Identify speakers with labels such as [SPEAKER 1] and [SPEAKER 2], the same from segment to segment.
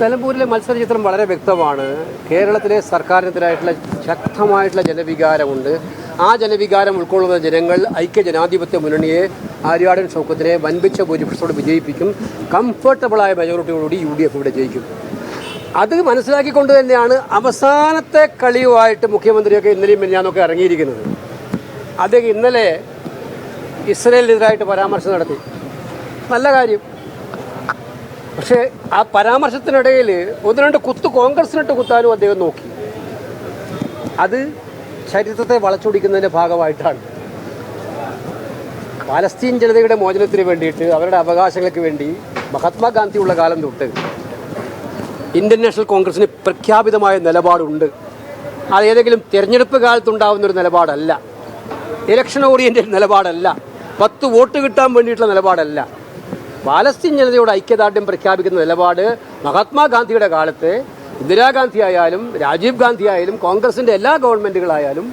[SPEAKER 1] നിലമ്പൂരിലെ മത്സര ചിത്രം വളരെ വ്യക്തമാണ്. കേരളത്തിലെ സർക്കാരിനെതിരായിട്ടുള്ള ശക്തമായിട്ടുള്ള ജനവികാരമുണ്ട്. ആ ജനവികാരം ഉൾക്കൊള്ളുന്ന ജനങ്ങൾ ഐക്യ ജനാധിപത്യ മുന്നണിയെ ആര്യാടൻ ഷൗക്കത്തിനെ വൻപിച്ച ഭൂരിപക്ഷത്തോട് വിജയിപ്പിക്കും. കംഫർട്ടബിളായ മെജോറിറ്റിയോടുകൂടി UDF ഇവിടെ ജയിക്കും. അത് മനസ്സിലാക്കിക്കൊണ്ട് തന്നെയാണ് അവസാനത്തെ കളിയുമായിട്ട് മുഖ്യമന്ത്രിയൊക്കെ ഇന്നലെയും മിനിഞ്ഞാന്നൊക്കെ ഇറങ്ങിയിരിക്കുന്നത്. അദ്ദേഹം ഇന്നലെ ഇസ്രയേലിനെതിരായിട്ട് പരാമർശം നടത്തി. നല്ല കാര്യം. പക്ഷേ ആ പരാമർശത്തിനിടയിൽ ഒന്ന് രണ്ട് കുത്ത് കോൺഗ്രസിനിട്ട് കുത്താനും അദ്ദേഹം നോക്കി. അത് ചരിത്രത്തെ വളച്ചൊടിക്കുന്നതിൻ്റെ ഭാഗമായിട്ടാണ്. പാലസ്തീൻ ജനതയുടെ മോചനത്തിന് വേണ്ടിയിട്ട് അവരുടെ അവകാശങ്ങൾക്ക് വേണ്ടി മഹാത്മാഗാന്ധിയുള്ള കാലം തൊട്ട് ഇന്ത്യൻ നാഷണൽ കോൺഗ്രസിന് പ്രഖ്യാപിതമായ നിലപാടുണ്ട്. അത് ഏതെങ്കിലും തിരഞ്ഞെടുപ്പ് കാലത്തുണ്ടാവുന്ന ഒരു നിലപാടല്ല, ഇലക്ഷൻ ഓറിയന്റഡ് നിലപാടല്ല, 10 വോട്ട് കിട്ടാൻ വേണ്ടിയിട്ടുള്ള നിലപാടല്ല. പാലസ്തീൻ ജനതയോട് ഐക്യദാർഢ്യം പ്രഖ്യാപിക്കുന്ന നിലപാട് മഹാത്മാഗാന്ധിയുടെ കാലത്ത് ഇന്ദിരാഗാന്ധി ആയാലും രാജീവ് ഗാന്ധി ആയാലും കോൺഗ്രസിൻ്റെ എല്ലാ ഗവൺമെൻറ്റുകളായാലും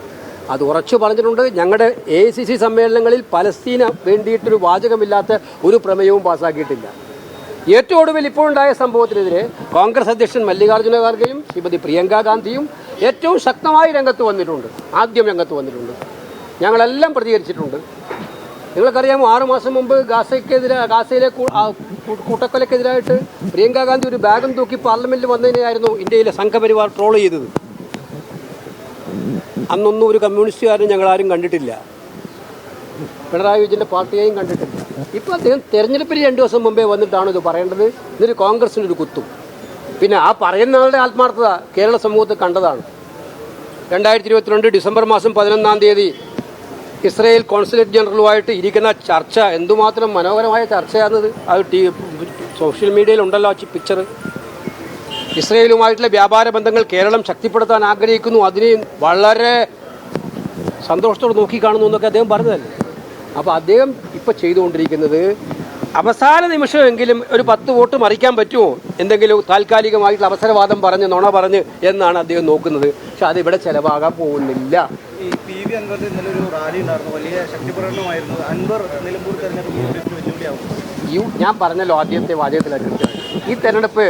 [SPEAKER 1] അത് ഉറച്ചു പറഞ്ഞിട്ടുണ്ട്. ഞങ്ങളുടെ AICC സമ്മേളനങ്ങളിൽ പലസ്തീന് വേണ്ടിയിട്ടൊരു വാചകമില്ലാത്ത ഒരു പ്രമേയവും പാസ്സാക്കിയിട്ടില്ല. ഏറ്റവും ഒടുവിൽ ഇപ്പോഴുണ്ടായ സംഭവത്തിനെതിരെ കോൺഗ്രസ് അധ്യക്ഷൻ മല്ലികാർജ്ജുന ഖാർഗെയും ശ്രീമതി പ്രിയങ്ക ഗാന്ധിയും ഏറ്റവും ശക്തമായി രംഗത്ത് വന്നിട്ടുണ്ട്. ആദ്യം രംഗത്ത് വന്നിട്ടുണ്ട്. ഞങ്ങളെല്ലാം പ്രതികരിച്ചിട്ടുണ്ട്. നിങ്ങൾക്കറിയാമോ, 6 മാസം മുമ്പ് ഗാസയിലെ കൂട്ടക്കൊലക്കെതിരായിട്ട് പ്രിയങ്ക ഗാന്ധി ഒരു ബാഗും തൂക്കി പാർലമെന്റിൽ വന്നതിനെയായിരുന്നു ഇന്ത്യയിലെ സംഘപരിവാർ ട്രോൾ ചെയ്തത്. അന്നൊന്നും ഒരു കമ്മ്യൂണിസ്റ്റുകാരനും ഞങ്ങളാരും കണ്ടിട്ടില്ല, പിണറായി വിജയൻ്റെ പാർട്ടിയെയും കണ്ടിട്ടില്ല. ഇപ്പോൾ അദ്ദേഹം തെരഞ്ഞെടുപ്പിന് 2 ദിവസം മുമ്പേ വന്നിട്ടാണ് ഇത് പറയേണ്ടത്. ഇതൊരു കോൺഗ്രസിനൊരു കുത്തും. പിന്നെ ആ പറയുന്ന ആളുടെ ആത്മാർത്ഥത കേരള സമൂഹത്തിൽ കണ്ടതാണ്. 2022 ഡിസംബർ മാസം 11-ാം തീയതി ഇസ്രയേൽ കോൺസുലേറ്റ് ജനറലുമായിട്ട് ഇരിക്കുന്ന ചർച്ച എന്തുമാത്രം മനോഹരമായ ചർച്ചയാണെന്നത് അത് സോഷ്യൽ മീഡിയയിലുണ്ടല്ലോ ആ പിക്ചർ. ഇസ്രയേലുമായിട്ടുള്ള വ്യാപാര ബന്ധങ്ങൾ കേരളം ശക്തിപ്പെടുത്താൻ ആഗ്രഹിക്കുന്നു, അതിനെ വളരെ സന്തോഷത്തോടെ നോക്കിക്കാണുന്നു എന്നൊക്കെ അദ്ദേഹം പറഞ്ഞതല്ലേ. അപ്പോൾ അദ്ദേഹം ഇപ്പോൾ ചെയ്തുകൊണ്ടിരിക്കുന്നത് അവസാന നിമിഷമെങ്കിലും ഒരു 10 വോട്ട് മറിക്കാൻ പറ്റുമോ, എന്തെങ്കിലും താൽക്കാലികമായിട്ടുള്ള അവസരവാദം പറഞ്ഞ് നുണ പറഞ്ഞ് എന്നാണ് അദ്ദേഹം നോക്കുന്നത്. പക്ഷെ അതിവിടെ ചിലവാകാൻ പോകുന്നില്ല.
[SPEAKER 2] ഈ PV അൻവറിന്റെ ഇന്നലെ ഒരു റാലി ഉണ്ടായിരുന്നു, വലിയ ശക്തിപ്രകടനമായിരുന്നു. അൻവർ നിലമ്പൂർ തെരഞ്ഞെടുപ്പ് വെല്ലുവിളിയാവും.
[SPEAKER 1] ഞാൻ പറഞ്ഞല്ലോ ആദ്യത്തെ വാചകത്തിലാണ്, ഈ തെരഞ്ഞെടുപ്പ്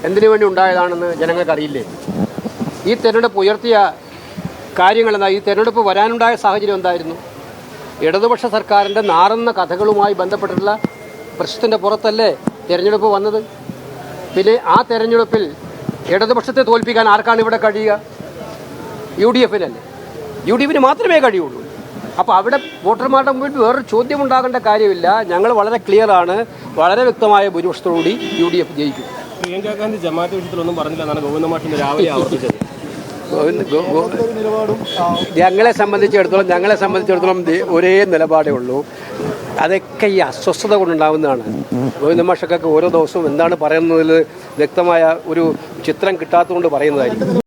[SPEAKER 1] എന്തിനു വേണ്ടി ഉണ്ടായതാണെന്ന് ജനങ്ങൾക്കറിയില്ലേ? ഈ തെരഞ്ഞെടുപ്പ് ഉയർത്തിയ കാര്യങ്ങളെന്താ? ഈ തെരഞ്ഞെടുപ്പ് വരാനുണ്ടായ സാഹചര്യം എന്തായിരുന്നു? ഇടതുപക്ഷ സർക്കാരിൻ്റെ നാറുന്ന കഥകളുമായി ബന്ധപ്പെട്ടിട്ടുള്ള പ്രശ്നത്തിൻ്റെ പുറത്തല്ലേ തെരഞ്ഞെടുപ്പ് വന്നത്? പിന്നെ ആ തെരഞ്ഞെടുപ്പിൽ ഇടതുപക്ഷത്തെ തോൽപ്പിക്കാൻ ആർക്കാണ് ഇവിടെ കഴിയുക? UDFനല്ലേ. UDFന് മാത്രമേ കഴിയുള്ളൂ. അപ്പോൾ അവിടെ വോട്ടർമാരുടെ മുമ്പിൽ വേറൊരു ചോദ്യം ഉണ്ടാകേണ്ട കാര്യമില്ല. ഞങ്ങൾ വളരെ ക്ലിയറാണ്, വളരെ വ്യക്തമായ ഭൂരിപക്ഷത്തോടുകൂടി UDF ജയിക്കും.
[SPEAKER 3] പ്രിയങ്ക ഗാന്ധി ജമാഅത്ത് വിഷയത്തിലൊന്നും പറഞ്ഞില്ല എന്നാണ് ഗോവിന്ദ മാഷിന്റെ രാവിലെ ആവർത്തിച്ചത്.
[SPEAKER 1] ഞങ്ങളെ സംബന്ധിച്ചിടത്തോളം ഒരേ നിലപാടേ ഉള്ളൂ. അതൊക്കെ ഈ അസ്വസ്ഥത കൊണ്ടുണ്ടാകുന്നതാണ്. ഗോവിന്ദ മാഷൊക്കെ ഓരോ ദിവസവും എന്താണ് പറയുന്നതിൽ വ്യക്തമായ ഒരു ചിത്രം കിട്ടാത്തതുകൊണ്ട് പറയുന്നതായിരിക്കും.